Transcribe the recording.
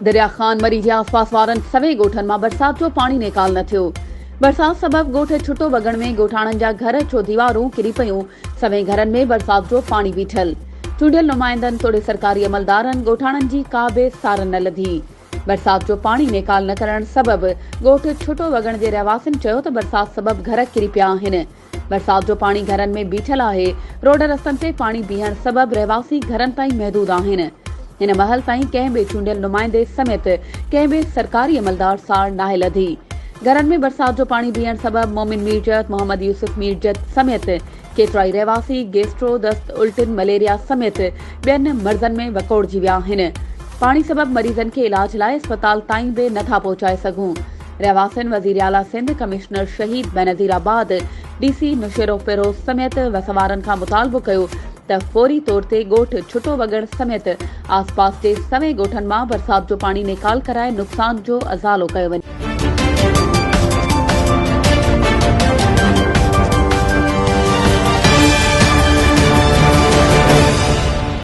दरिया खान मरी जे आसपास वारनि सभई ॻोठनि मां बरसात जो पाणी निकाल न थियो। बरसात सबब ॻोठ छुटो वगण में ॻोठाणनि जा घर छो दीवारूं किरी पयूं। सभई घरनि में बरसात जो पाणी बीठल। चूंडियल नुमाइंदनि तोड़े सरकारी अमलदारनि ॻोठाणनि जी का बि सार न लधी। बरसात जो पाणी निकाल न करण सबब ॻोठ छुटो वगण जे रहवासियुनि चयो त बरसात सबब घर किरी पिया आहिनि। बरसात जो पाणी घरनि में बीठल आहे। रोड रस्तनि ते पाणी बीहण सबब रहवासी घरनि ताईं महदूद आहिनि। हिन महल ताईं कंहिं बि चूंडियल नुमाइंदे समेत कंहिं बि सरकारी अमलदार सार नाहे लधी। घरनि में बरसात जो पाणी बीहण सबब मोमिन मीरजत, मोहम्मद यूसुफ मीरजत समेत केतिराई रहवासी गैस्ट्रो, दस्त, उल्टिन, मलेरिया समेत ॿियनि मर्ज़नि में वकोड़जी विया आहिनि। पाणी सबब मरीज़नि खे इलाज लाइ अस्पताल ताईं बि नथा पहुचाए सघूं। रहवासियुनि वज़ीर आला सिंध, कमिश्नर शहीद बेनज़ीराबाद, DC नुशेरो फिरोज समेत वसवारनि खां मुतालबो कयो त फौरी तौर ते ॻोठ छुटो वगण समेत आसपास जे सभई ॻोठनि मां बरसात जो पाणी निकाल कराए नुक़सान जो अज़ालो कयो वञे।